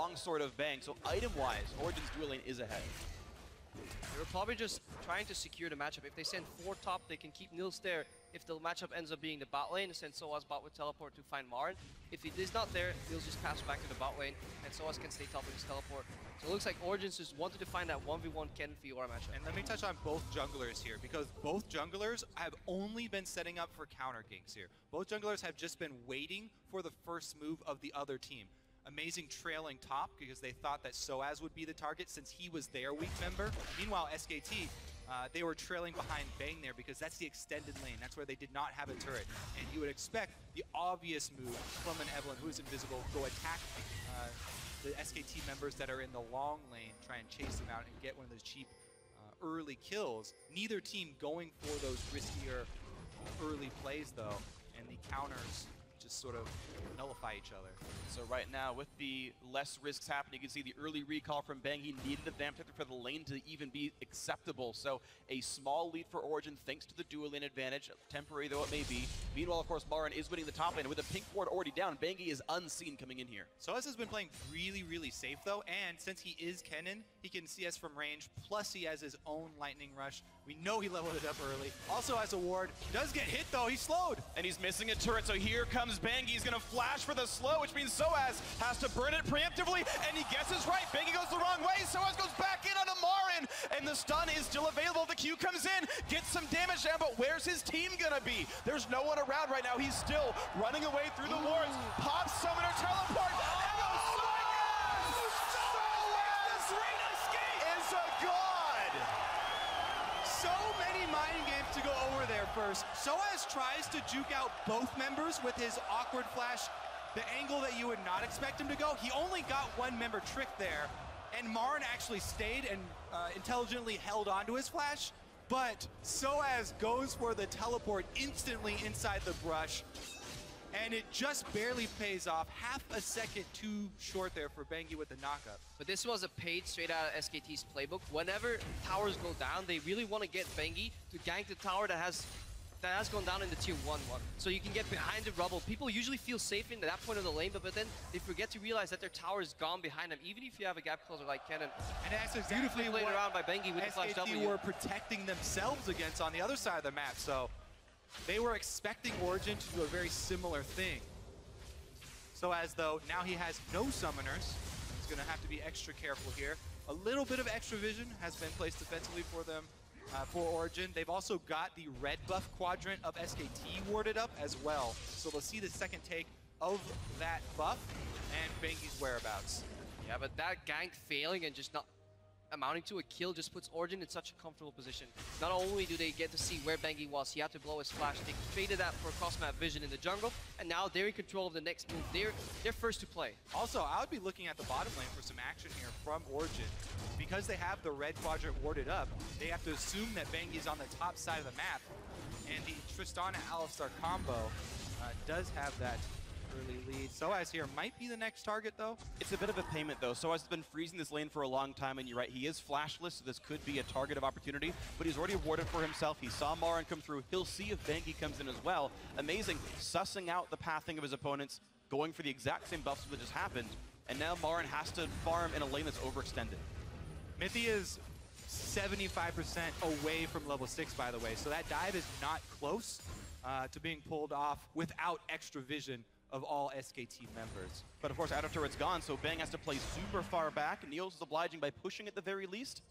longsword of Bang. So item-wise, Origen's dual lane is ahead. They were probably just trying to secure the matchup. If they send 4 top, they can keep Nils there. If the matchup ends up being the bot lane, send Soaz bot with teleport to find Marin. If he is not there, Nils just pass back to the bot lane, and Soaz can stay top with his teleport. So it looks like Origen just wanted to find that 1v1 Ken Fiora matchup. And let me touch on both junglers here, because both junglers have only been setting up for counter ganks here. Both junglers have just been waiting for the first move of the other team. Amazing trailing top because they thought that Soaz would be the target since he was their weak member. Meanwhile, SKT, they were trailing behind Bang there because that's the extended lane. That's where they did not have a turret. And you would expect the obvious move from an Evelynn, who is invisible, go attack the SKT members that are in the long lane, try and chase them out and get one of those cheap early kills. Neither team going for those riskier early plays though, and the counters just sort of nullify each other. So right now, with the less risks happening, you can see the early recall from Bang. He needed a Vamp Protector for the lane to even be acceptable. So a small lead for Origen thanks to the dual lane advantage, temporary though it may be. Meanwhile, of course, Marin is winning the top lane. With a pink ward already down, Bangi is unseen coming in here. Soaz has been playing really, really safe though, and since he is Kennen, he can see us from range, plus he has his own Lightning Rush. We know he leveled it up early. Also has a ward, does get hit though, he's slowed. And he's missing a turret, so here comes Bangi. He's gonna flash for the slow, which means Soaz has to burn it preemptively, and he guesses right. Bangi goes the wrong way, Soaz goes back in onto Marin, and the stun is still available. The Q comes in, gets some damage down, but where's his team gonna be? There's no one around right now. He's still running away through the wards. Pops Summoner Teleport, and goes Soaz is a god! So many mind games to go over there first. Soaz tries to juke out both members with his awkward flash, the angle that you would not expect him to go. He only got one member tricked there, and Marin actually stayed and intelligently held onto his flash, but Soaz goes for the teleport instantly inside the brush, and it just barely pays off. Half a second too short there for Bangi with the knockup. But this was a paid straight out of SKT's playbook. Whenever towers go down, they really want to get Bangi to gank the tower that has gone down in the tier 1-1. So you can get behind the rubble. People usually feel safe in that point of the lane, but then they forget to realize that their tower is gone behind them, even if you have a gap closer like Kennen. And that's exactly played around by Bangi with the flash SKT W. were protecting themselves against on the other side of the map, so they were expecting Origen to do a very similar thing. So as though now he has no summoners, he's gonna have to be extra careful here. A little bit of extra vision has been placed defensively for them, for Origen. They've also got the red buff quadrant of SKT warded up as well. So they'll see the second take of that buff and Bangi's whereabouts. Yeah, but that gank failing and just not amounting to a kill just puts Origen in such a comfortable position. Not only do they get to see where Bangi was, he had to blow his flash. They traded that for cross-map vision in the jungle, and now they're in control of the next move. They're first to play. Also, I would be looking at the bottom lane for some action here from Origen. Because they have the red quadrant warded up, they have to assume that Bangi is on the top side of the map, and the Tristana-Alistar combo does have that early lead. Soaz here might be the next target though. It's a bit of a payment though. Soaz has been freezing this lane for a long time, and you're right, he is flashless, so this could be a target of opportunity, but he's already awarded for himself. He saw Marin come through. He'll see if Bangi comes in as well. Amazing, sussing out the pathing of his opponents, going for the exact same buffs that just happened, and now Marin has to farm in a lane that's overextended. Mithy is 75% away from level 6, by the way, so that dive is not close to being pulled off without extra vision of all SKT members. But of course, out of turret's gone, so Bang has to play super far back. Niels is obliging by pushing at the very least,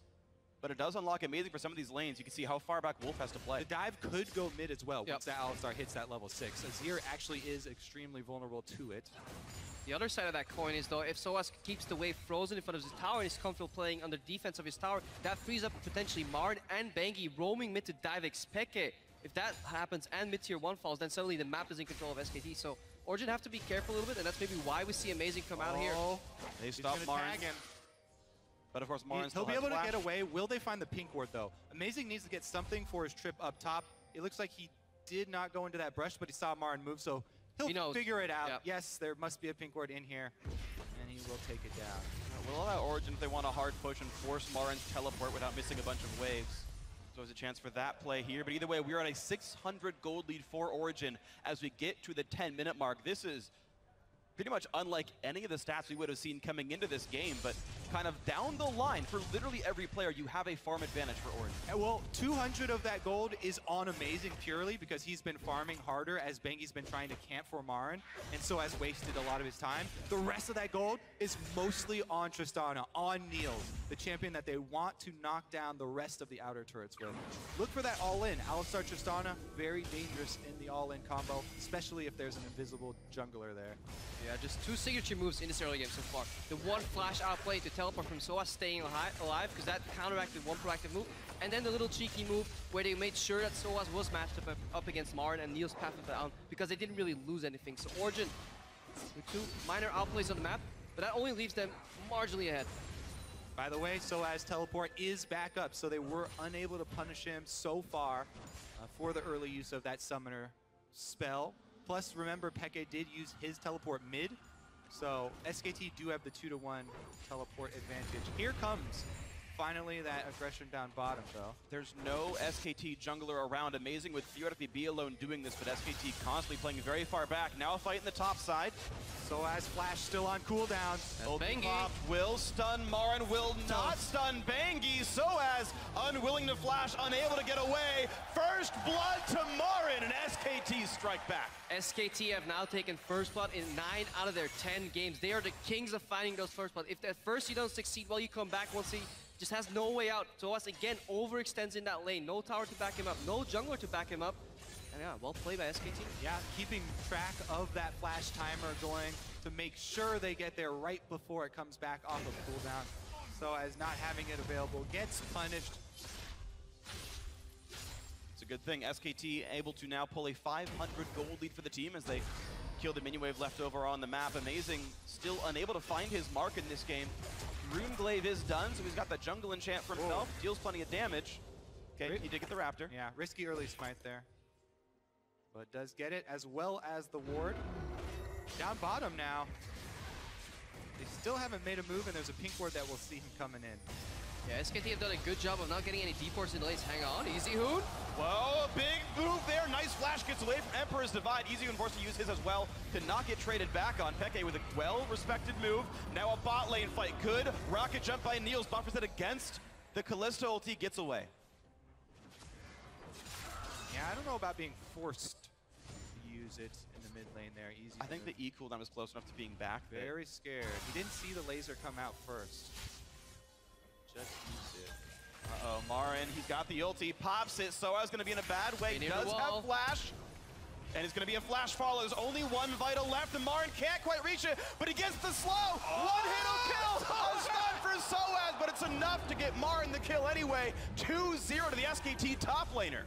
but it does unlock amazing for some of these lanes. You can see how far back Wolf has to play. The dive could go mid as well once that Alistar hits that level 6. Azir actually is extremely vulnerable to it. The other side of that coin is, though, if Soaz keeps the wave frozen in front of his tower and is comfortable playing under defense of his tower, that frees up potentially Marin and Bangi roaming mid to dive Expeke. If that happens and mid tier 1 falls, then suddenly the map is in control of SKT. So Origen have to be careful a little bit, and that's maybe why we see Amazing come out here. They stop Marin. But of course, Marin he'll be able to get away. Will they find the pink ward though? Amazing needs to get something for his trip up top. It looks like he did not go into that brush, but he saw Marin move, so he'll figure it out. Yep. Yes, there must be a pink ward in here, and he will take it down. We'll allow Origen if they want a hard push and force Marin's teleport without missing a bunch of waves. So there's a chance for that play here. But either way, we are on a 600 gold lead for Origen as we get to the 10-minute mark. This is pretty much unlike any of the stats we would have seen coming into this game, but kind of down the line, for literally every player, you have a farm advantage for Origen. Well, 200 of that gold is on Amazing purely because he's been farming harder as Bengi's been trying to camp for Marin, and so has wasted a lot of his time. The rest of that gold is mostly on Tristana, on Niels, the champion that they want to knock down the rest of the outer turrets with. Look for that all-in. Alistar Tristana, very dangerous in the all-in combo, especially if there's an invisible jungler there. Yeah, just 2 signature moves in this early game so far. The one flash outplay to teleport from Soa staying alive, because that counteracted one proactive move. And then the little cheeky move where they made sure that Soa was matched up against Marin and Niels passed it down because they didn't really lose anything. So Origen with 2 minor outplays on the map, but that only leaves them marginally ahead. By the way, Soa's teleport is back up, so they were unable to punish him so far for the early use of that summoner spell. Plus, remember, Peke did use his teleport mid, so SKT do have the 2-to-1 teleport advantage. Here comes finally that aggression down bottom, though. There's no SKT jungler around. Amazing with theoretically B alone doing this, but SKT constantly playing very far back. Now a fight in the top side. Soa's flash still on cooldown. Bengi will stun Marin, will not stun Bengi. Soaz unwilling to flash, unable to get away. First blood to Marin, and SKT strike back. SKT have now taken first blood in 9 out of their 10 games. They are the kings of finding those first blood. If at first you don't succeed, well, you come back once he just has no way out. Soaz again overextends in that lane. No tower to back him up, no jungler to back him up. And yeah, well played by SKT. Yeah, keeping track of that flash timer going to make sure they get there right before it comes back off of cooldown. So as not having it available gets punished. It's a good thing. SKT able to now pull a 500 gold lead for the team as they kill the minion wave left over on the map. Amazing, still unable to find his mark in this game. Runeglaive is done, so he's got that jungle enchant for himself. Whoa. Deals plenty of damage. Okay, he did get the Raptor. Yeah, risky early smite there. But does get it, as well as the ward. Down bottom now. They still haven't made a move, and there's a pink ward that will see him coming in. Yeah, SKT have done a good job of not getting any deports in the lanes. Hang on, Easy Hoon. Whoa, a big move there. Nice flash gets away from Emperor's Divide. Easy Hoon forced to use his as well to not get traded back on. Peke with a well-respected move. Now a bot lane fight. Good rocket jump by Niels. Buffers it against the Kalista ulti. Gets away. Yeah, I don't know about being forced to use it in the mid lane there. Easy. I think the E cooldown was close enough to being back. Very scared. He didn't see the laser come out first. Just used it. Uh-oh, Marin, he's got the ulti, pops it. Soa's gonna be in a bad way. Does have flash. And it's gonna be a flash follow. There's only one vital left, and Marin can't quite reach it, but he gets the slow. One hit will kill. A stun for Soaz, but it's enough to get Marin the kill anyway. 2-0 to the SKT top laner.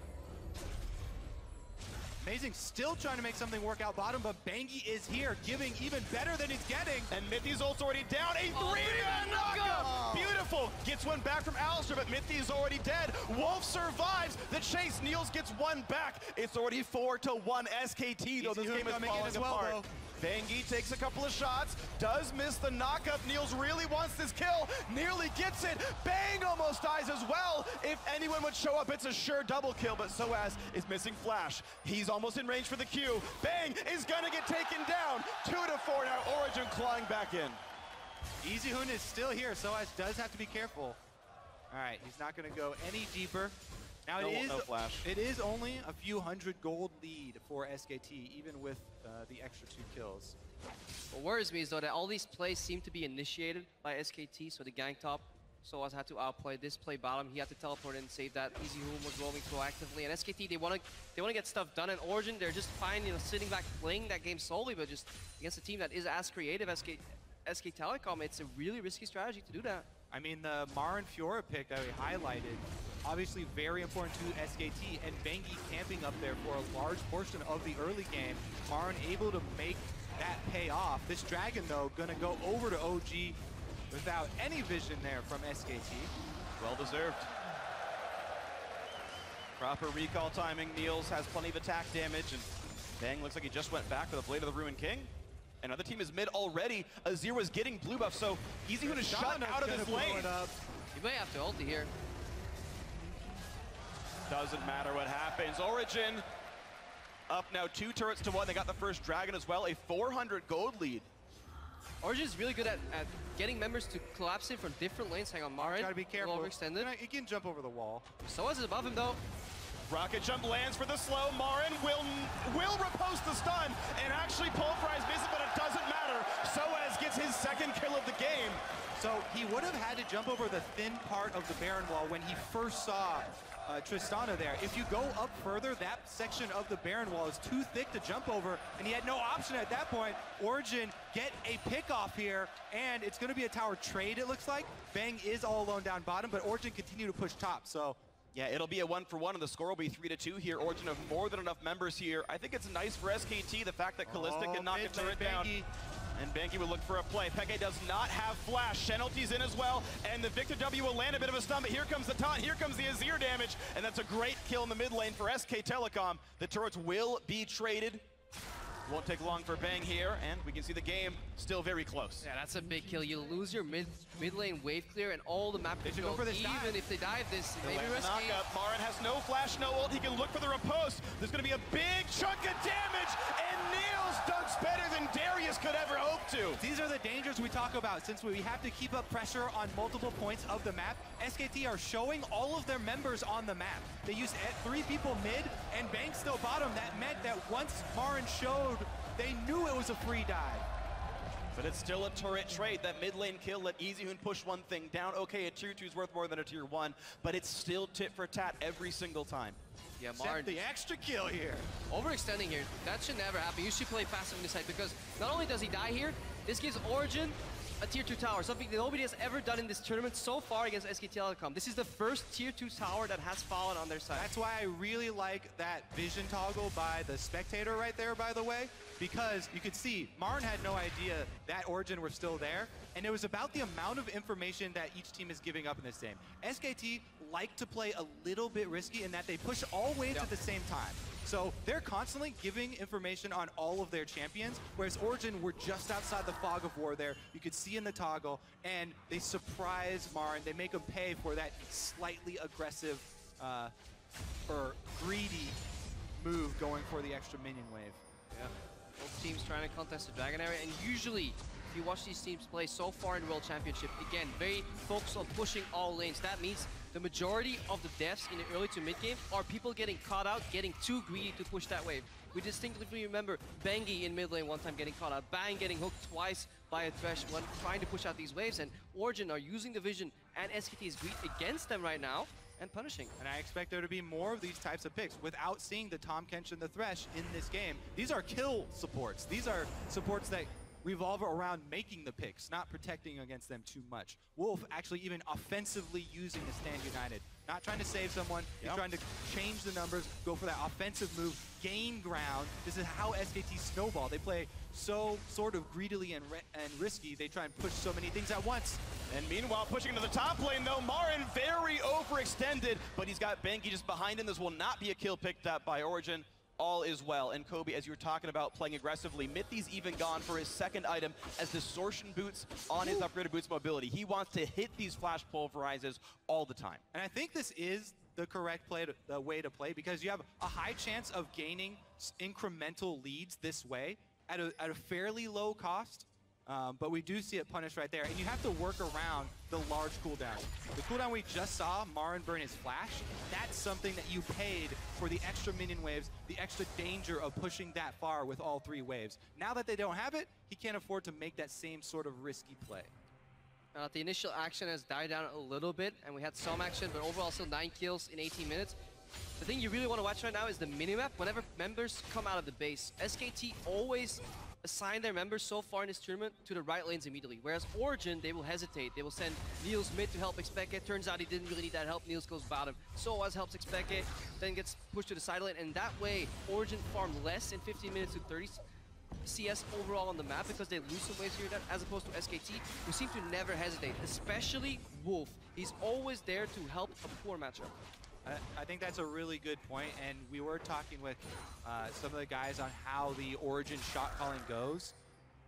Amazing, still trying to make something work out bottom, but Bengi is here, giving even better than he's getting. And Mithy's ult's already down. A 3-man knockup! Beautiful! Gets one back from Alistar, but Mithy's already dead. Wolf survives the chase. Niels gets one back. It's already 4-1 SKT, though this game is falling apart. Bengi takes a couple of shots, does miss the knockup. Niels really wants this kill, nearly gets it. Bang almost dies as well. If anyone would show up, it's a sure double kill, but Soaz is missing flash. He's almost in range for the Q. Bang is gonna get taken down. 2-4 now, Origen clawing back in. Easy Hoon is still here, Soaz does have to be careful. All right, he's not gonna go any deeper. Now no flash. It is only a few hundred gold lead for SKT, even with the extra 2 kills. What worries me is though that all these plays seem to be initiated by SKT, so the gank top, Soaz had to outplay this play bottom. He had to teleport in and save that. Easy Hoon was roaming proactively, and SKT they want to get stuff done. And Origen, they're just fine, sitting back playing that game solely, but just against a team that is as creative as SK Telecom, it's a really risky strategy to do that. I mean, the Marin Fiora pick that we highlighted, obviously very important to SKT, and Bengi camping up there for a large portion of the early game. Marin able to make that pay off. This Dragon, though, gonna go over to OG without any vision there from SKT. Well deserved. Proper recall timing. Niels has plenty of attack damage, and Bang looks like he just went back for the Blade of the Ruined King. Another team is mid already. Azir was getting blue buff, so Easy Hoon is shut out of this lane. You may have to ulti here. Doesn't matter what happens. Origen up now 2 turrets to 1. They got the first dragon as well. A 400 gold lead Origen is really good at getting members to collapse in from different lanes. Hang on, Marin. Gotta be careful. Overextended. He can jump over the wall. Soaz is above him though. Rocket jump lands for the slow. Marin will repulse the stun and actually pulverize Visit, but it doesn't matter. Soaz gets his second kill of the game. So he would have had to jump over the thin part of the Baron wall when he first saw Tristana there. If you go up further, that section of the Baron wall is too thick to jump over, and he had no option at that point. Origen get a pick off here, and it's going to be a tower trade, it looks like. Bang is all alone down bottom, but Origen continue to push top, so... Yeah, it'll be a 1-for-1, and the score will be 3-2 here. Origen have more than enough members here. I think it's nice for SKT, the fact that Kalista can knock a turret down. And Banky will look for a play. Peke does not have flash. Shenalty's in as well, and the Victor W will land a bit of a stun, but here comes the taunt, here comes the Azir damage, and that's a great kill in the mid lane for SK Telecom. The turrets will be traded. Won't take long for Bang here, and we can see the game still very close. Yeah, that's a big kill. You lose your mid lane wave clear and all the map They should control. go for this Even dive. if they dive this, maybe risky. Knock up. Marin has no flash, no ult. He can look for the riposte. There's going to be a big chunk of damage, and Niels dunks better than Darius could ever hope to. These are the dangers we talk about. Since we have to keep up pressure on multiple points of the map, SKT are showing all of their members on the map. They used 3 people mid, and Bang still bottom. That meant that once Marin showed, they knew it was a free dive. But it's still a turret trade. That mid lane kill let Easyhoon push one thing down. Okay, a tier 2 is worth more than a tier 1, but it's still tit for tat every single time. Yeah, Marin Except the extra kill here. overextending here. That should never happen. You should play passive on this side because not only does he die here, this gives Origen a tier 2 tower, something that nobody has ever done in this tournament so far against SK Telecom. This is the first tier 2 tower that has fallen on their side. That's why I really like that vision toggle by the spectator right there, by the way, because you could see Marin had no idea that Origen were still there, and it was about the amount of information that each team is giving up in this game. SKT like to play a little bit risky in that they push all waves at the same time. So they're constantly giving information on all of their champions, whereas Origen were just outside the fog of war there. You could see in the toggle, and they surprise Marin. They make him pay for that slightly aggressive or greedy move going for the extra minion wave. Yeah. Both teams trying to contest the Dragon area, and usually, if you watch these teams play so far in World Championship, again, very focused on pushing all lanes. That means the majority of the deaths in the early to mid game are people getting caught out, getting too greedy to push that wave. We distinctly remember Bangy in mid lane one time getting caught out, Bang getting hooked twice by a Thresh when trying to push out these waves, and Origen are using the vision and SKT's greed against them right now and punishing. And I expect there to be more of these types of picks without seeing the Tahm Kench and the Thresh in this game. These are kill supports. These are supports that revolve around making the picks, not protecting against them too much. Wolf actually even offensively using the Stand United. Not trying to save someone, he's trying to change the numbers, go for that offensive move, gain ground. This is how SKT snowball. They play so sort of greedily and risky. They try and push so many things at once. And meanwhile, pushing into the top lane, though, Marin very overextended, but he's got Banky just behind him. This will not be a kill picked up by Origen. All is well. And Kobe, as you were talking about playing aggressively, Mithy's even gone for his second item as distortion boots on his upgraded boots mobility. He wants to hit these flash pulverizes all the time. And I think this is the correct way to play, because you have a high chance of gaining incremental leads this way at a fairly low cost. But we do see it punished right there, and you have to work around the large cooldown. The cooldown we just saw, Marin burn his flash, that's something that you paid for the extra minion waves, the extra danger of pushing that far with all 3 waves. Now that they don't have it, he can't afford to make that same sort of risky play. The initial action has died down a little bit, and we had some action, but overall still 9 kills in 18 minutes. The thing you really want to watch right now is the minimap. Whenever members come out of the base, SKT always assign their members so far in this tournament to the right lanes immediately. Whereas Origen, they will hesitate. They will send Niels mid to help Expeke. Turns out he didn't really need that help. Niels goes bottom. Soaz helps Expeke, then gets pushed to the side lane. And that way, Origen farm less in 15 minutes to 30 CS overall on the map because they lose some waves here as opposed to SKT, who seem to never hesitate, especially Wolf. He's always there to help a poor matchup. I think that's a really good point, and we were talking with some of the guys on how the Origen shot calling goes.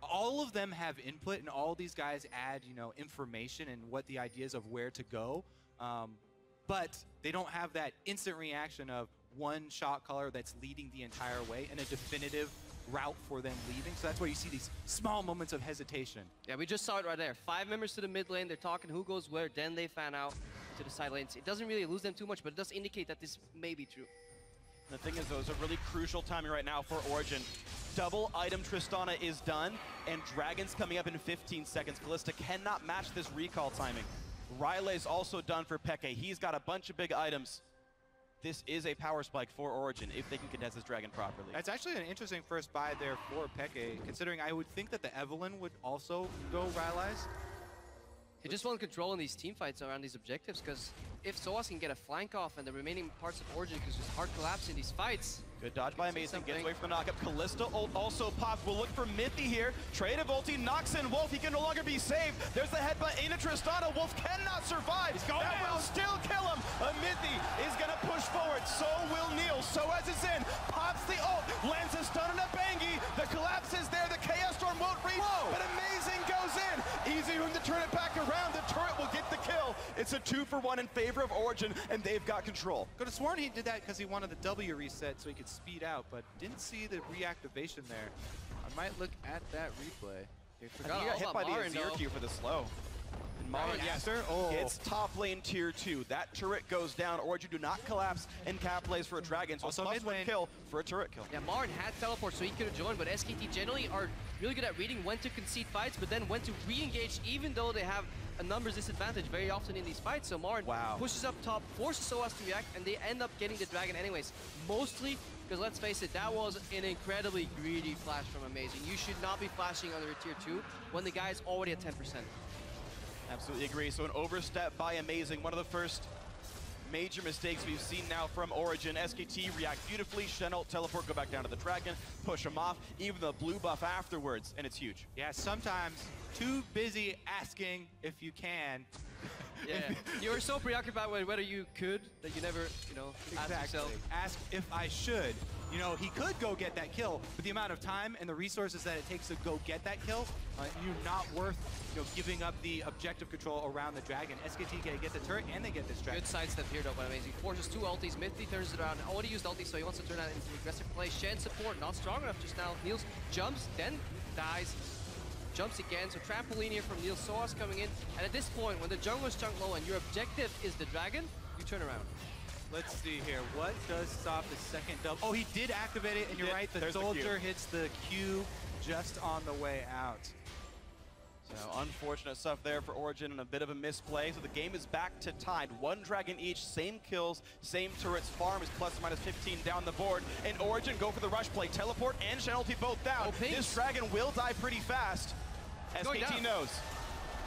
All of them have input, and all these guys add, information and what the ideas of where to go. But they don't have that instant reaction of one shot caller that's leading the entire way and a definitive route for them leaving. So that's why you see these small moments of hesitation. Yeah, we just saw it right there. 5 members to the mid lane. They're talking who goes where. Then they fan out to the side lanes. It doesn't really lose them too much, but it does indicate that this may be true. The thing is, though, it's a really crucial timing right now for Origen. Double item Tristana is done, and Dragon's coming up in 15 seconds. Kalista cannot match this recall timing. Riley's also done for Peke. He's got a bunch of big items. This is a power spike for Origen if they can contest this Dragon properly. That's actually an interesting first buy there for Peke, considering I would think that the Evelyn would also go Riley's. He just wants control in these team fights around these objectives, because if Soaz can get a flank off and the remaining parts of Origen can just hard collapse in these fights. Good dodge by Amazing, gets away from the knockup. Kalista ult also pops. We'll look for Mithy here. Trade of ulti, knocks in Wolf. He can no longer be saved. There's the headbutt into Tristana. Wolf cannot survive. That will still kill him. Mithy is going to push forward. So will Neil. Soaz is in. Pops the ult. Lands a stun on a Bangi. The collapse is there. The Chaos Storm won't reach. But Amazing goes in. Easy room to turn it back around. The turret will get the kill. It's a 2-for-1 in favor of Origen, and they've got control. Could have sworn he did that because he wanted the W reset so he could speed out, but didn't see the reactivation there. I might look at that replay. He He got hit by the Azir Q for the slow. And Marin gets top lane tier 2. That turret goes down. Origen do not collapse and cap plays for a Dragon. So Also plus mid one lane. kill for a turret kill. Yeah, Marin had teleport, so he could have joined, but SKT generally are really good at reading when to concede fights, but then when to re-engage, even though they have a numbers disadvantage very often in these fights. So Marin pushes up top, forces Soaz to react, and they end up getting the Dragon anyways. Mostly because, let's face it, that was an incredibly greedy flash from Amazing. You should not be flashing under a tier 2 when the guy is already at 10%. Absolutely agree. So an overstep by Amazing. One of the first major mistakes we've seen now from Origen. SKT react beautifully. Shen'll teleport, go back down to the Dragon, push him off, even the blue buff afterwards, and it's huge. Yeah, sometimes too busy asking if you can. Yeah, you were so preoccupied with whether you could that you never, asked yourself. Ask if I should. You know, he could go get that kill, but the amount of time and the resources that it takes to go get that kill, you're not worth, giving up the objective control around the Dragon. SKT get the turret and they get this Dragon. Good sidestep here though by Amazing. Forces 2 ultis, Mithy turns it around. Already used ulti, so he wants to turn that into aggressive play. Shen support, not strong enough just now. Niels jumps, then dies. Jumps again, so trampoline here from Neil. Soaz coming in, and at this point, when the jungler's chunk low and your objective is the Dragon, you turn around. Let's see here. What does stop the second double? Oh, he did activate it, and you're right. The soldier hits the Q just on the way out. So unfortunate stuff there for Origen and a bit of a misplay. So the game is back to tied. 1 Dragon each, same kills, same turrets. Farm is plus or minus 15 down the board. And Origen go for the rush play. Teleport and Shen'll both down. This Dragon will die pretty fast. SKT knows.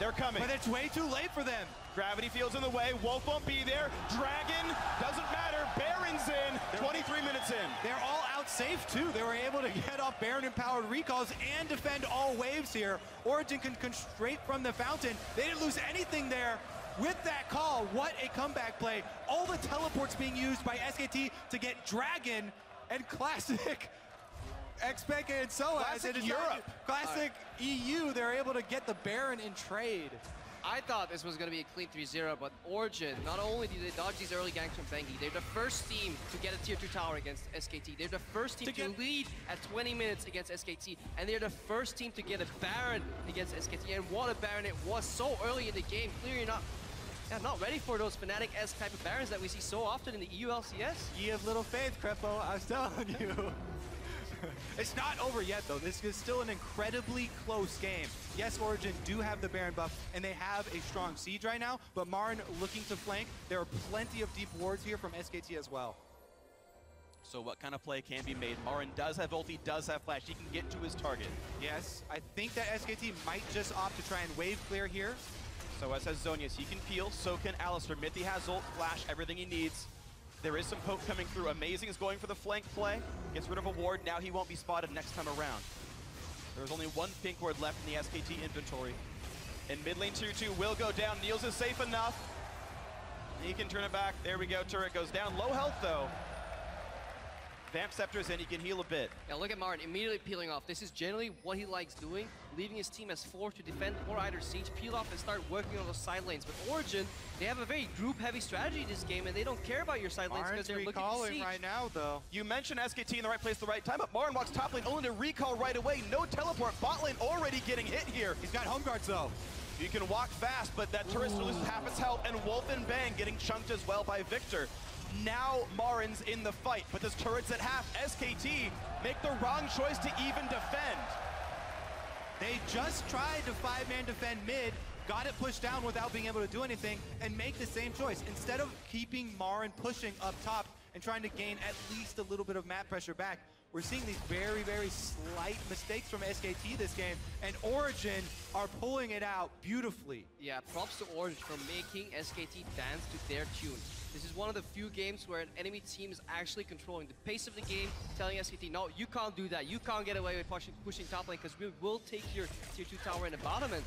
They're coming. But it's way too late for them. Gravity field's in the way. Wolf won't be there. Dragon doesn't matter. Baron's in. 23 minutes in. They're all out safe too. They were able to get off Baron-empowered recalls and defend all waves here. Origen can straight from the fountain. They didn't lose anything there. With that call, what a comeback play. All the teleports being used by SKT to get Dragon and classic Xpeke and Soaz. Classic Europe. Classic EU. They're able to get the Baron in trade. I thought this was going to be a clean 3-0, but Origen, not only did they dodge these early ganks from Bangi, they're the first team to get a tier 2 tower against SKT. They're the first team to lead at 20 minutes against SKT, and they're the first team to get a Baron against SKT. And what a Baron it was so early in the game. Clearly not ready for those Fnatic-esque type of Barons that we see so often in the EU LCS. Ye have little faith, Crepo. I was telling you. It's not over yet, though. This is still an incredibly close game. Yes, Origen do have the Baron buff, and they have a strong siege right now, but Marin looking to flank. There are plenty of deep wards here from SKT as well. So what kind of play can be made? Marin does have ulti, does have flash. He can get to his target. Yes, I think that SKT might just opt to try and wave clear here. Soaz has Zhonya's. He can peel, so can Alistar. Mithy has ult, flash, everything he needs. There is some poke coming through. Amazing is going for the flank play. Gets rid of a ward. Now he won't be spotted next time around. There's only 1 pink ward left in the SKT inventory. And mid lane tier 2 will go down. Niels is safe enough. He can turn it back. There we go. Turret goes down. Low health, though. Vamp Scepter's in, he can heal a bit. Yeah, look at Martin immediately peeling off. This is generally what he likes doing, leaving his team as 4 to defend or either siege, peel off and start working on those side lanes. But Origen, they have a very group-heavy strategy this game, and they don't care about your side lanes because they're looking to siege. right now, though. You mentioned SKT in the right place at the right time, but Marin walks top lane only to recall right away. No teleport, bot lane already getting hit here. He's got home guards, though. You can walk fast, but that turret still loses half its health, and Wolf and Bang getting chunked as well by Victor. Now Marin's in the fight, but this turret's at half. SKT make the wrong choice to even defend. They just tried to 5-man defend mid, got it pushed down without being able to do anything, and make the same choice. Instead of keeping Marin pushing up top and trying to gain at least a little bit of map pressure back, we're seeing these very, very slight mistakes from SKT this game, and Origen are pulling it out beautifully. Yeah, props to Origen for making SKT dance to their tune. This is one of the few games where an enemy team is actually controlling the pace of the game, telling SKT, no, you can't do that. You can't get away with pushing top lane because we will take your tier 2 tower in the bottom. And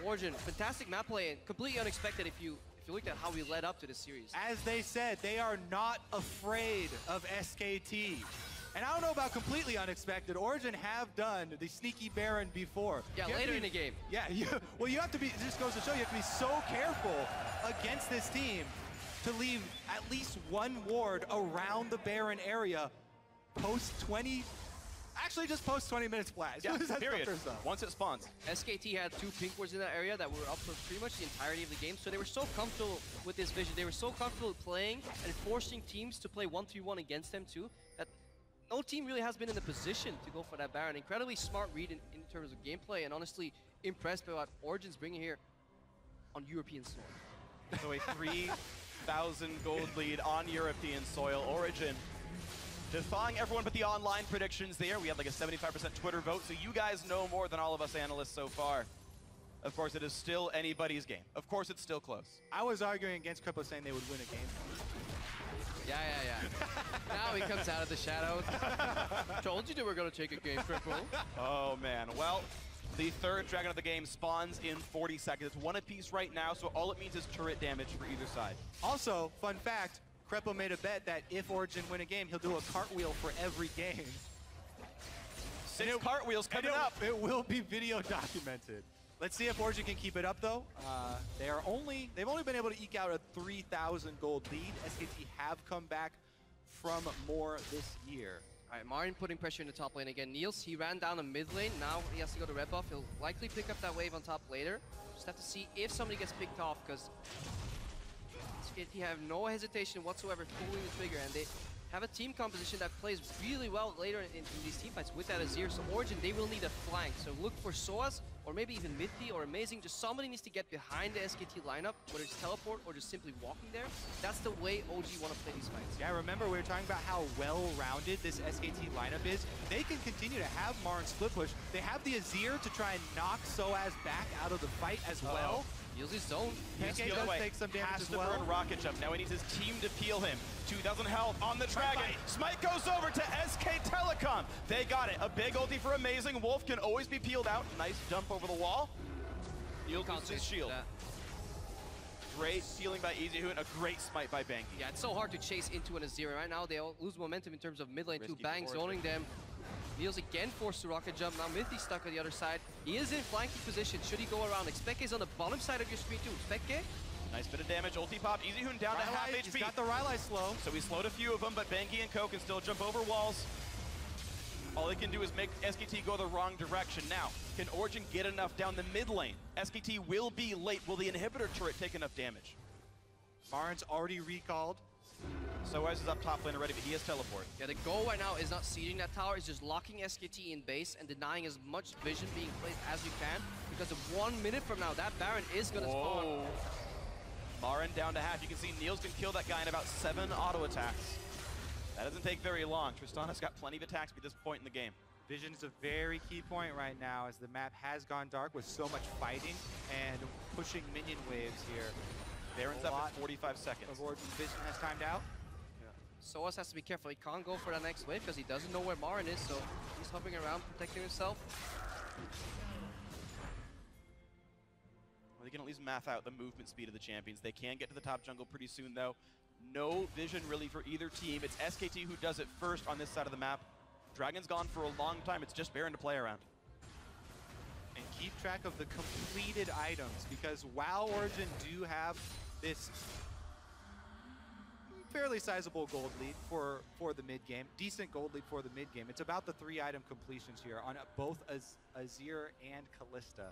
Origen, fantastic map play and completely unexpected if you looked at how we led up to this series. As they said, they are not afraid of SKT. And I don't know about completely unexpected. Origen have done the sneaky Baron before. Yeah, later in the game. Yeah, well, you have to be, it just goes to show you have to be so careful against this team to leave at least one ward around the Baron area post 20, actually just post 20 minutes flat. Yeah, period. Once it spawns. SKT had 2 pink wards in that area that were up for pretty much the entirety of the game, so they were so comfortable with this vision. They were so comfortable playing and forcing teams to play 1-3-1 against them too, that no team really has been in the position to go for that Baron. Incredibly smart read in terms of gameplay, and honestly impressed by what Origen's bringing here on European soil. So a 3,000 gold lead on European soil. Origen defying everyone but the online predictions there. We had like a 75% Twitter vote, so you guys know more than all of us analysts so far. Of course, it is still anybody's game. Of course, it's still close. I was arguing against Cripple saying they would win a game. Yeah. Now he comes out of the shadows. Told you they were going to take a game, Cripple. Oh, man. Well, the third dragon of the game spawns in 40 seconds. It's 1 apiece right now, so all it means is turret damage for either side. Also, fun fact, Creppo made a bet that if Origen win a game, he'll do a cartwheel for every game. 6 cartwheels coming up. It will be video documented. Let's see if Origen can keep it up, though. They've only been able to eke out a 3,000 gold lead. SKT have come back from more this year. All right, Marin putting pressure in the top lane again. Niels, he ran down the mid lane. Now he has to go to red buff. He'll likely pick up that wave on top later. Just have to see if somebody gets picked off, because SKT have no hesitation whatsoever pulling the trigger, and they have a team composition that plays really well later in these team fights with that Azir. So Origen, they will need a flank. So look for Soaz, or maybe even Mithy or Amazing. Just somebody needs to get behind the SKT lineup, whether it's teleport or just simply walking there. That's the way OG want to play these fights. Yeah, remember we were talking about how well-rounded this SKT lineup is. They can continue to have Marin split push. They have the Azir to try and knock Soaz back out of the fight as well. Heals his zone. PK does take some damage as well. Has to burn Rocket Jump. Now he needs his team to peel him. 2,000 health on the Dragon. Smite goes over to SK Telecom. They got it. A big ulti for Amazing. Wolf can always be peeled out. Nice jump over the wall. He'll lose his shield. Great stealing by EasyHoo and a great smite by Banky. Yeah, it's so hard to chase into an Azir. Right now, they all lose momentum in terms of mid lane. 2 Bang zoning them. Niels again forced to rocket jump. Now Mithy stuck on the other side. He is in flanking position. Should he go around? Speke is on the bottom side of your screen too. Speke. Nice bit of damage. Ulti pop. EasyHoo down to half HP. He's got the Rylai slow. So he slowed a few of them, but Banky and Co can still jump over walls. All they can do is make SKT go the wrong direction. Now, can Origen get enough down the mid lane? SKT will be late. Will the inhibitor turret take enough damage? Marin's already recalled. Soaz is up top lane already, but he has teleport. Yeah, the goal right now is not sieging that tower, it's just locking SKT in base and denying as much vision being placed as you can, because of 1 minute from now, that Baron is going to spawn. Marin down to half. You can see Niels can kill that guy in about 7 auto attacks. That doesn't take very long. Tristana's got plenty of attacks at this point in the game. Vision is a very key point right now as the map has gone dark with so much fighting and pushing minion waves here. Baron's up in 45 seconds. Of Origen's vision has timed out. Soaz has to be careful. He can't go for that next wave because he doesn't know where Marin is, so he's hopping around, protecting himself. Well, they can at least math out the movement speed of the champions. They can get to the top jungle pretty soon, though. No vision really for either team. It's SKT who does it first on this side of the map. Dragon's gone for a long time. It's just Baron to play around. And keep track of the completed items, because while Origen do have this fairly sizable gold lead for the mid game, decent gold lead for the mid game, it's about the 3 item completions here on both Azir and Kalista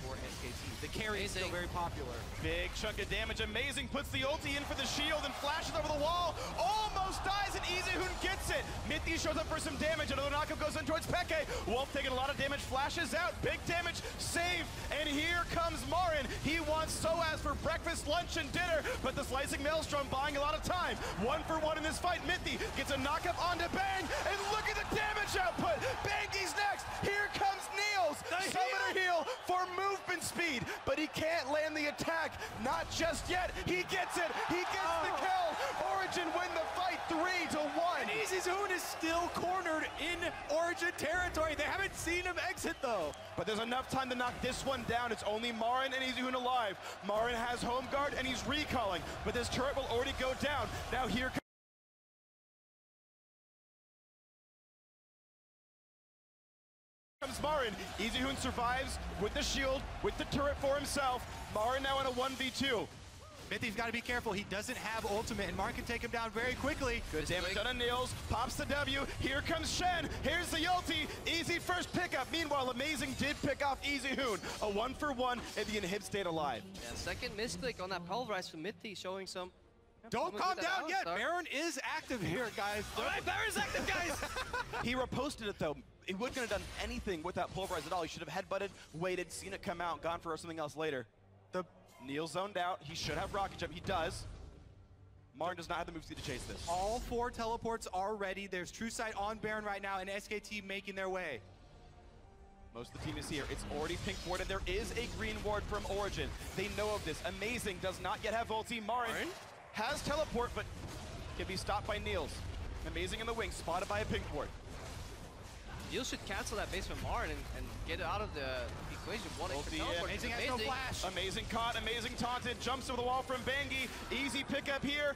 for SKT. The carry is still very popular. Big chunk of damage. Amazing puts the ulti in for the shield and flashes over the wall. Almost dies, and EasyHoon gets it. Mithy shows up for some damage. Another knockup goes in towards Peke. Wolf taking a lot of damage, flashes out. Big damage, saved. And here comes Marin. He wants Soaz for breakfast, lunch, and dinner, but the slicing Maelstrom buying a lot of time. 1 for 1 in this fight. Mithy gets a knockup onto Bang, and look at the damage output. Bangy's next. Here comes Niels. Summoner heal for movement speed, but he can't land the attack. Not just yet. He gets it. He gets the kill. Origen win the fight 3-1. And EasyHoon is still cornered in Origen territory. They haven't seen him exit though. But there's enough time to knock this one down. It's only Marin and EasyHoon alive. Marin has home guard and he's recalling, but this turret will already go down. Now here comes Marin. EasyHoon survives with the shield, with the turret for himself. Marin now in a 1v2. Mithy's got to be careful. He doesn't have ultimate, and Marin can take him down very quickly. Good damage done on Niels. Pops the W. Here comes Shen. Here's the ulti. Easy first pickup. Meanwhile, Amazing did pick off EasyHoon. A 1 for 1, and the inhib stayed alive. Yeah, second misclick on that pulverize from Mithy, showing some. Don't calm down yet. Baron is active here, guys. All right, Baron's active, guys. He reposted it though. He wouldn't have done anything with that pulverize at all. He should have headbutted, waited, seen it come out, gone for something else later. The Neil zoned out. He should have rocket jump. He does. Marin does not have the move speed to chase this. All 4 teleports are ready. There's True Sight on Baron right now, and SKT making their way. Most of the team is here. It's already pink warded. There is a green ward from Origen. They know of this. Amazing does not yet have ulti. Marin has teleport, but can be stopped by Niels. Amazing in the wing, spotted by a pink ward. Niels should cancel that base from Marin and get it out of the equation. One extra teleport. Amazing has no flash. Amazing caught, Amazing taunted, jumps over the wall from Bangy. Easy pickup here,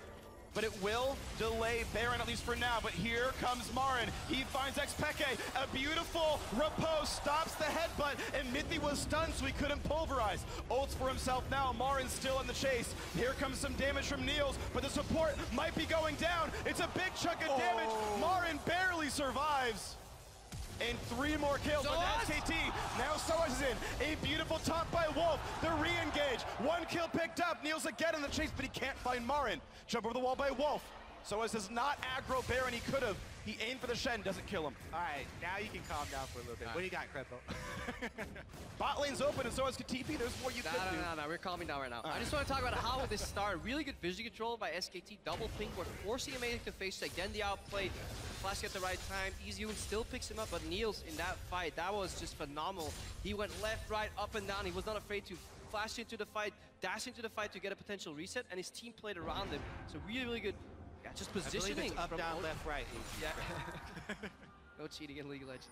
but it will delay Baron, at least for now. But here comes Marin. He finds Xpeke. A beautiful repose, stops the headbutt, and Mithy was stunned, so he couldn't pulverize. Ults for himself now. Marin's still in the chase. Here comes some damage from Niels, but the support might be going down. It's a big chunk of damage. Marin barely survives. And 3 more kills on SKT. Now Soaz is in. A beautiful taunt by Wolf. The re-engage. 1 kill picked up. Niels again in the chase, but he can't find Marin. Jump over the wall by Wolf. Soaz does not aggro Baron. He could have. He aimed for the Shen, doesn't kill him. All right, now you can calm down for a little bit. What do you got, Crepo? Bot lane's open and Soaz could TP. There's more you could do. No, we're calming down right now. I just want to talk about how this started. Really good vision control by SKT. Double ping board, forcing Amazing to face check. Then the outplay. Flash at the right time. EasyHoon still picks him up, but Niels in that fight, that was just phenomenal. He went left, right, up and down. He was not afraid to flash into the fight, dash into the fight to get a potential reset, and his team played around him. So really, really good. Yeah, just positioning. I believe it's up, down, left, right. Yeah. No cheating in League of Legends.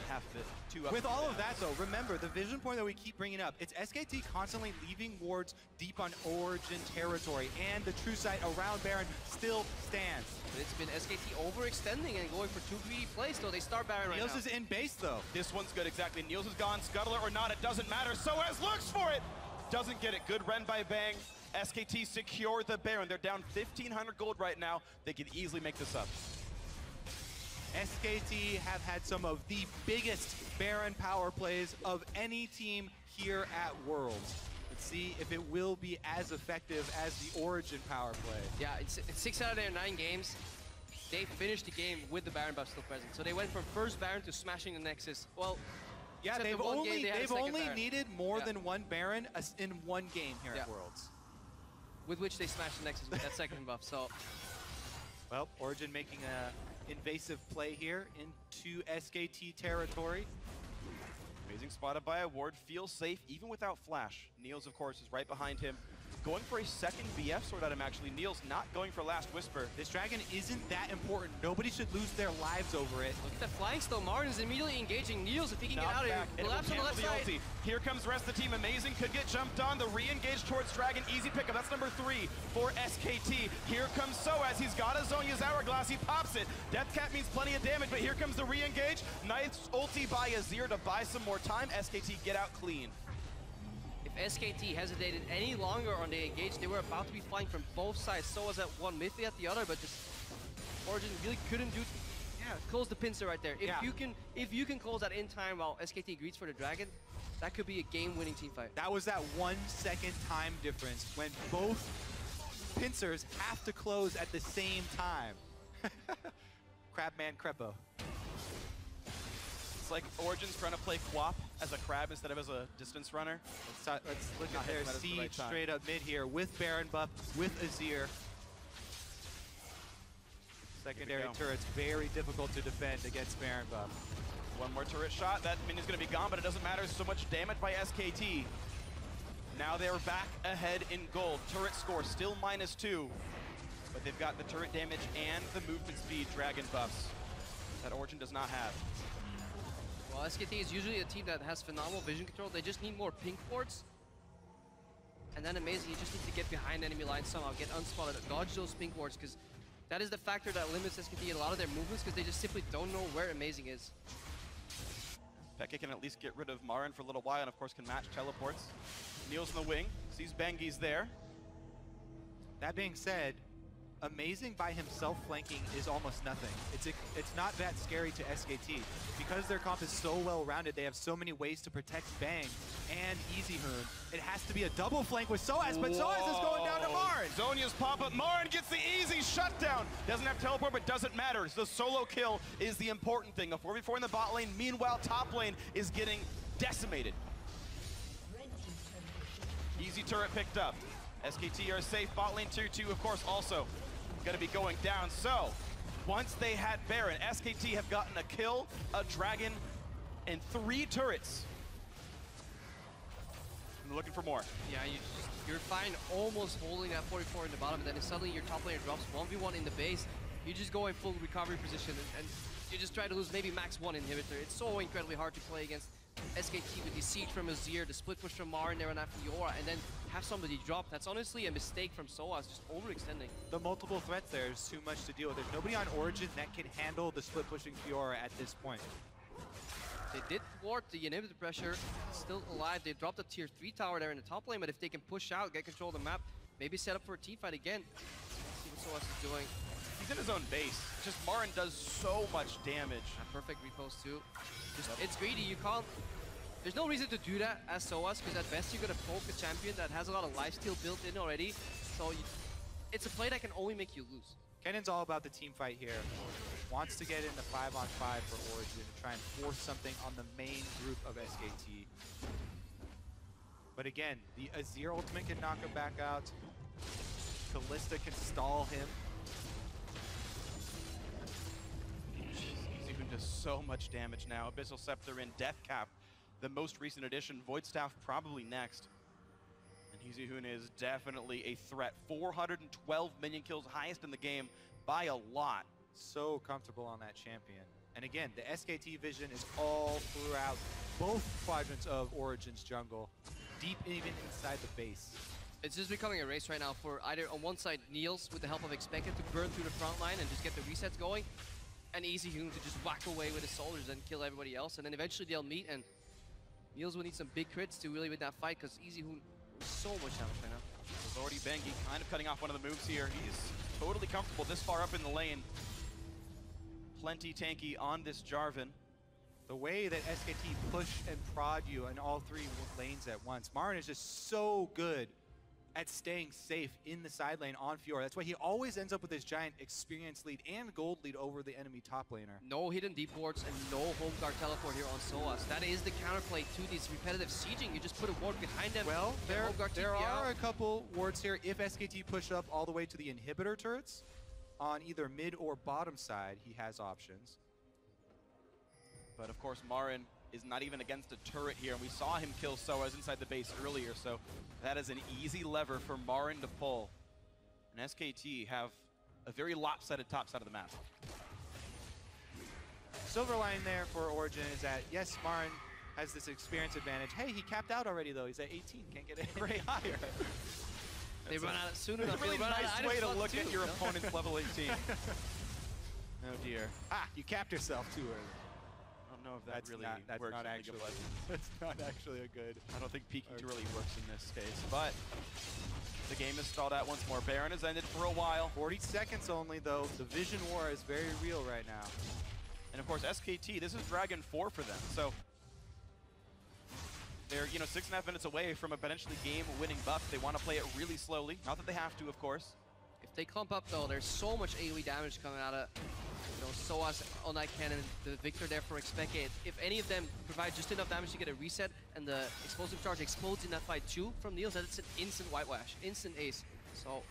Half of it. 2 up. With all of that, though, remember, the vision point that we keep bringing up, it's SKT constantly leaving wards deep on Origen territory, and the True Sight around Baron still stands. But it's been SKT overextending and going for 2 greedy plays, so they start Baron right now. Niels is in base, though. This one's good, exactly. Niels is gone, Scuttler or not, it doesn't matter. Soaz looks for it! Doesn't get it. Good Ren by Bang. SKT secure the Baron. They're down 1,500 gold right now. They could easily make this up. SKT have had some of the biggest Baron power plays of any team here at Worlds. Let's see if it will be as effective as the Origen power play. Yeah, it's 6 out of their 9 games. They finished the game with the Baron buff still present. So they went from first Baron to smashing the Nexus. Well, yeah, they've only needed more than 1 Baron in 1 game here at Worlds. With which they smashed the Nexus with that second buff, so. Well, Origen making a invasive play here into SKT territory. Amazing spotted by a ward, feels safe even without flash. Niels, of course, is right behind him. going for a second BF sword at him actually. Neil's not going for Last Whisper. This dragon isn't that important. Nobody should lose their lives over it. Look at that flying still. Martin is immediately engaging Niels if he can get out of here. Collapse on the left side. Ulti. Here comes the rest of the team. Amazing could get jumped on. The re-engage towards Dragon. Easy pickup. That's number 3 for SKT. Here comes Soaz. He's got his Zonya's Hourglass. He pops it. Deathcat means plenty of damage, but here comes the re-engage. Nice ulti by Azir to buy some more time. SKT get out clean. If SKT hesitated any longer on the engage, they were about to be flying from both sides. Soaz at one, Mythy at the other, but just Origen really couldn't do. Yeah, close the pincer right there. If you can close that in time while SKT greets for the dragon, that could be a game-winning team fight. That was that 1 second time difference when both pincers have to close at the same time. Crabman Crepo. It's like Origen's trying to play Quap as a crab instead of as a distance runner. Let's look at their siege straight up mid here with Baron buff, with Azir. Secondary turret's very difficult to defend against Baron buff. One more turret shot, that minion's gonna be gone, but it doesn't matter, so much damage by SKT. Now they're back ahead in gold. Turret score still -2, but they've got the turret damage and the movement speed dragon buffs that Origen does not have. Well, SKT is usually a team that has phenomenal vision control. They just need more pink wards. And then Amazing, you just need to get behind enemy lines somehow, get unspotted, dodge those pink wards, because that is the factor that limits SKT in a lot of their movements, because they just simply don't know where Amazing is. Pekka can at least get rid of Marin for a little while, and of course can match teleports. Neil's in the wing, sees Bengi's there. That being said, Amazing by himself flanking is almost nothing. It's not that scary to SKT. Because their comp is so well-rounded, they have so many ways to protect Bang and Easyhoon. It has to be a double flank with Soaz, but Soaz is going down to Marin. Zonya's pop-up, Marin gets the easy shutdown. Doesn't have teleport, but doesn't matter. The solo kill is the important thing. A 4v4 in the bot lane, meanwhile top lane is getting decimated. Easy turret picked up. SKT are safe, bot lane 2-2 of course also gonna be going down. So, once they had Baron, SKT have gotten a kill, a dragon, and 3 turrets. I'm looking for more. Yeah, you're fine almost holding that 44 in the bottom, and then suddenly your top laner drops 1v1 in the base. You just go in full recovery position, and you just try to lose maybe max 1 inhibitor. It's so incredibly hard to play against SKT with the siege from Azir, the split push from Marin there and after Fiora, and then have somebody drop. That's honestly a mistake from Soaz, just overextending. The multiple threats there is too much to deal with. There's nobody on Origen that can handle the split pushing Fiora at this point. They did thwart the inhibitor pressure, still alive. They dropped a tier 3 tower there in the top lane, but if they can push out, get control of the map, maybe set up for a team fight again. Let's see what Soaz is doing. He's in his own base. Just Marin does so much damage. A perfect repost too. It's greedy, you can't... There's no reason to do that as Soaz, because at best you're gonna poke a champion that has a lot of lifesteal built in already. So it's a play that can only make you lose. Kennan's all about the team fight here. Wants to get in the 5-on-5 for Origen and try and force something on the main group of SKT. But again, the Azir ultimate can knock him back out. Kalista can stall him. He's even does so much damage now. Abyssal Scepter in, Death Cap, the most recent addition. Void Staff probably next. And Easyhoon is definitely a threat. 412 minion kills, highest in the game by a lot. So comfortable on that champion. And again, the SKT vision is all throughout both quadrants of Origen's jungle, deep even inside the base. It's just becoming a race right now for either on one side Niels with the help of Expected to burn through the front line and just get the resets going, and Easyhoon to just whack away with his soldiers and kill everybody else, and then eventually they'll meet, and Niels will need some big crits to really win that fight because Easyhoon is so much damage right now. There's already Bengi kind of cutting off one of the moves here. He's totally comfortable this far up in the lane. Plenty tanky on this Jarvan. The way that SKT push and prod you in all 3 lanes at once. Marin is just so good at staying safe in the side lane on Fiora. That's why he always ends up with his giant experience lead and gold lead over the enemy top laner. No hidden deep wards and no home guard teleport here on Soaz. That is the counterplay to these repetitive sieging. You just put a ward behind them. Well, there are are a couple wards here if SKT push up all the way to the inhibitor turrets. On either mid or bottom side, he has options. But of course, Marin is not even against a turret here, and we saw him kill Soaz inside the base earlier, so that is an easy lever for Marin to pull. And SKT have a very lopsided top side of the map. Silver line there for Origen is that, yes, Marin has this experience advantage. Hey, he capped out already, though. He's at 18. Can't get any higher. They run out soon enough. It's a really nice way to look at your opponent's level 18. Oh, dear. Ah, you capped yourself too early. I don't know if that really that's works not in League actually, of Legends. that's not actually a good. I don't think peeking too really works in this case, but the game is stalled out once more. Baron has ended for a while. 40 seconds only, though. The vision war is very real right now. And of course, SKT, this is Dragon 4 for them, so they're 6.5 minutes away from a potentially game-winning buff. They want to play it really slowly. Not that they have to, of course. If they clump up though, there's so much AoE damage coming out of Soaz on that cannon, the Victor there for Expeke. If any of them provide just enough damage to get a reset and the explosive charge explodes in that fight too from Niels, that's an instant whitewash, instant ace. So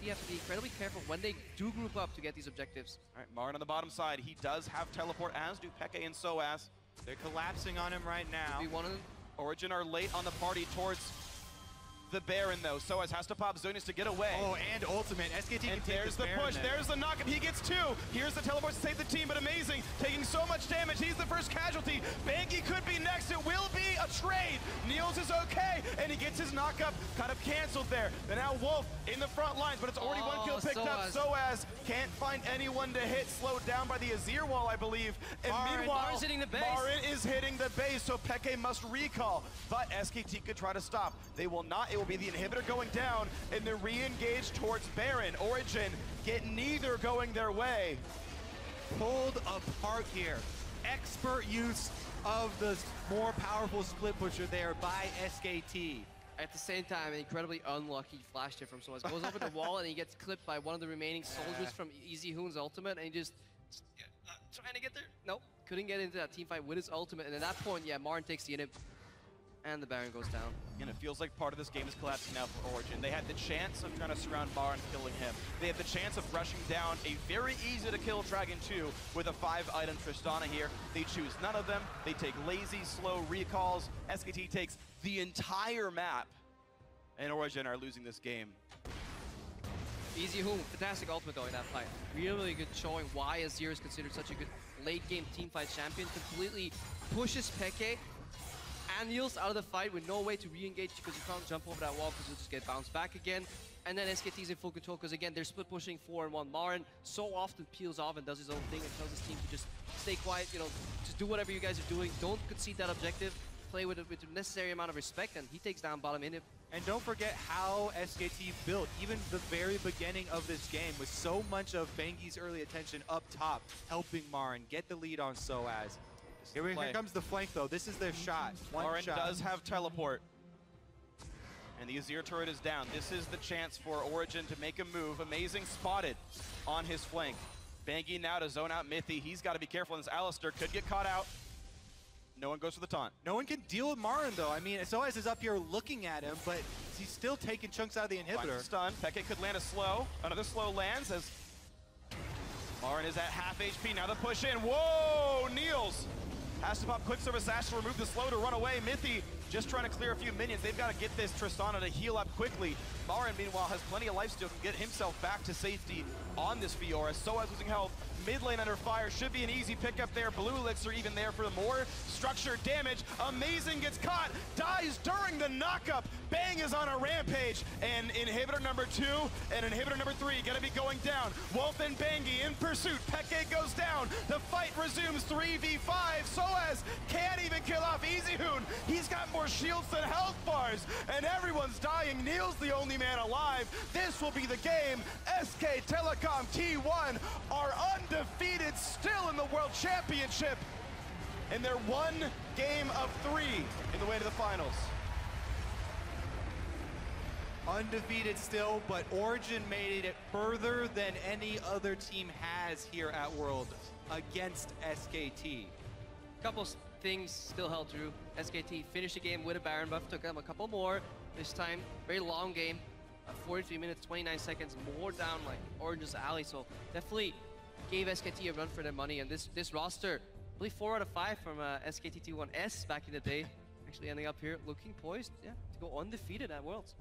you have to be incredibly careful when they do group up to get these objectives. All right, Marin on the bottom side. He does have teleport, as do Peke and Soaz. They're collapsing on him right now. Be one of them. Origen are late on the party towards the Baron, though. Soaz has to pop Zonius to get away. Oh, and ultimate. SKT And can there's the push, there's the knockup. He gets 2. Here's the teleport to save the team, but amazing. Taking so much damage, he's the first casualty. Banky could be next. It will be a trade. Niels is okay, and he gets his knockup kind of canceled there. And now Wolf in the front lines, but it's already 1 kill picked up. Soaz can't find anyone to hit, slowed down by the Azir wall, I believe. And meanwhile, Marin's hitting the base. Marin is hitting the base, so Peke must recall. But SKT could try to stop. They will not. It will be the inhibitor going down, and then re-engage towards Baron. Origen get neither going their way. Pulled apart here. Expert use of the more powerful split pusher there by SKT. At the same time, an incredibly unlucky flash hit from Soaz. Goes over the wall and he gets clipped by one of the remaining soldiers from Easy Hoon's ultimate, and he just trying to get there. Nope, couldn't get into that team fight with his ultimate, and at that point, yeah, Marin takes the inhib, and the Baron goes down. And it feels like part of this game is collapsing now for Origen. They had the chance of trying to surround Marin, killing him. They had the chance of rushing down a very easy to kill Dragon 2 with a 5-item Tristana here. They choose none of them. They take lazy, slow recalls. SKT takes the entire map, and Origen are losing this game. Easy Hoon, fantastic ultimate though in that fight. Really good showing why Azir is considered such a good late game teamfight champion. Completely pushes Peke and Niels out of the fight with no way to re-engage because you can't jump over that wall because you'll just get bounced back again. And then SKT's in full control because again, they're split pushing 4-1. Marin so often peels off and does his own thing and tells his team to just stay quiet, just do whatever you guys are doing. Don't concede that objective. Play with the necessary amount of respect, and he takes down bottom inhib. And don't forget how SKT built. Even the very beginning of this game with so much of Bangy's early attention up top, helping Marin get the lead on Soaz. Here comes the flank, though. This is their shot. Marin does have teleport. And the Azir turret is down. This is the chance for Origen to make a move. Amazing spotted on his flank. Bangy now to zone out Mithy. He's got to be careful. This Alistar could get caught out. No one goes for the taunt. No one can deal with Marin, though. I mean, Soaz is up here looking at him, but he's still taking chunks out of the inhibitor. Stun. Peke could land a slow. Another slow lands as Marin is at half HP. Now the push in. Whoa! Niels has to pop quick service Ash to remove the slow to run away. Mithy just trying to clear a few minions. They've got to get this Tristana to heal up quickly. Marin, meanwhile, has plenty of life steal, can get himself back to safety on this Fiora. Soaz losing health. Mid lane under fire. Should be an easy pickup there. Blue Elixir even there for more structured damage. Amazing gets caught. Dies during the knockup. Bang is on a rampage. And inhibitor number 2 and inhibitor number 3 gonna be going down. Wolf and Bangy in pursuit. Peke goes down. The fight resumes 3v5. Soaz can't even kill off Easy Hoon. He's got more shields than health bars. And everyone's dying. Neil's the only man alive. This will be the game. SK Telecom T1 are undefeated still in the World Championship. And they're 1 game of 3 in the way to the finals. Undefeated still, but Origen made it further than any other team has here at Worlds against SKT. Couple things still held true. SKT finished the game with a Baron buff, took them a couple more. This time, very long game. 43 minutes, 29 seconds, more down like Origen's alley. So definitely gave SKT a run for their money. And this roster believe 4 out of 5 from SKT T1S back in the day. Actually ending up here looking poised, yeah, to go undefeated at Worlds.